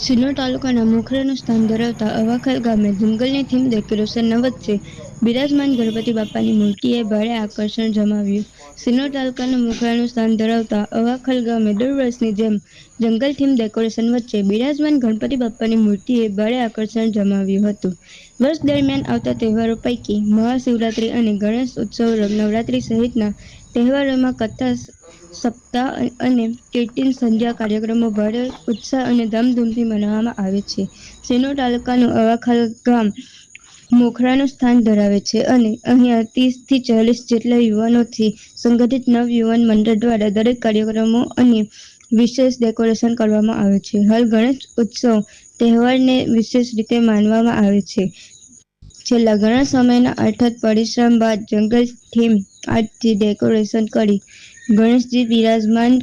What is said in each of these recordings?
સિનોર તાલુકાના મોખરાનું સ્થાન ધરાવતા અવાખલ ગામે જંગલની થીમ ડેકોરેશનના વચ્ચે બિરાજમાન ગણપતિ બાપાની મૂર્તિએ ભારે આકર્ષણ જમાવ્યું. સિનોર તાલુકાના મોખરાનું સ્થાન ધરાવતા અવાખલ ગામે દર વર્ષની જેમ જંગલ થીમ ડેકોરેશન વચ્ચે બિરાજમાન ગણપતિ બાપાની મૂર્તિએ ભારે આકર્ષણ જમાવ્યું હતું. વર્ષ દરમિયાન આવતા તહેવારો પૈકી મહાશિવરાત્રી અને ગણેશ ઉત્સવ, નવરાત્રી સહિતના તહેવારોમાં કથા સપ્તાહ અને કીર્તન સંધ્યા કાર્યક્રમો ભારે ઉત્સાહ અને ધામધૂમથી મનાવવામાં આવે છે. સિનોર તાલુકાનું અવાખલ ગામ મોખરાનું સ્થાન ધરાવે છે અને અહીંયા 30 થી 40 જેટલા યુવાનોથી સંગઠિત નવયુવાન મંડળ દ્વારા દરેક કાર્યક્રમો અને વિશેષ ડેકોરેશન કરવામાં આવે છે. હાલ ગણેશ ઉત્સવ તહેવારને વિશેષ રીતે માનવામાં આવે છે. છેલ્લા ઘણા સમયના અથાગ પરિશ્રમ બાદ જંગલ થીમ આર્ટથી ડેકોરેશન કરી ગણેશજી બિરાજમાન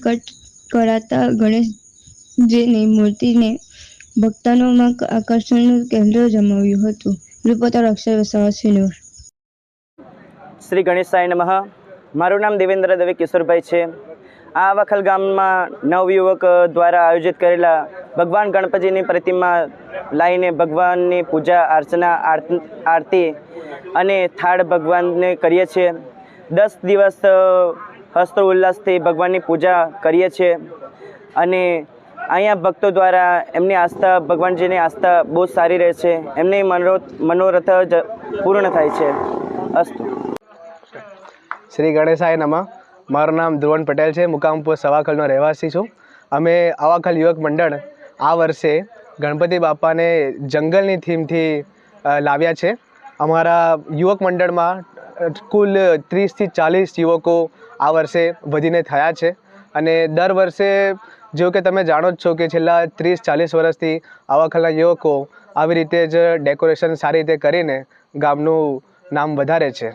કરાતા ગણેશજીની મૂર્તિને ભક્તોમાં આકર્ષણનું કેન્દ્ર જમાવ્યું હતું. રિપોર્ટર અક્ષય વસાવા, સિનોર. શ્રી ગણેશાય નમઃ. મારું નામ દેવેન્દ્ર દવે કિશોરભાઈ છે. આ અવાખલ ગામમાં નવયુવક દ્વારા આયોજિત કરેલા ભગવાન ગણપતિની પ્રતિમા લાવીને ભગવાનની પૂજા અર્ચના આરતી અને થાળ ભગવાનને કરીએ છીએ. 10 દિવસ હસ્તો ઉલ્લાસથી ભગવાનની પૂજા કરીએ છીએ અને અહીંયા ભક્તો દ્વારા એમની આસ્થા, ભગવાનજીની આસ્થા બહુ સારી રહે છે. એમની મનોરથ પૂર્ણ થાય છે. અસ્તુ. શ્રી ગણેશાય નમઃ. મારું નામ ધ્રુવન પટેલ છે. મુકામ પોસ્ટ અવાખલનો રહેવાસી છું. અમે અવાખલ યુવક મંડળ આ વર્ષે ગણપતિ બાપાને જંગલની થીમથી લાવ્યા છે. અમારા યુવક મંડળમાં કુલ 30 થી 40 યુવકો આ વર્ષે વધીને થયા છે અને દર વર્ષે જો કે તમે જાણો જ છો કે છેલ્લા 30-40 વર્ષથી અવાખલના યુવકો આવી રીતે જ ડેકોરેશન સારી રીતે કરીને ગામનું નામ વધારે છે.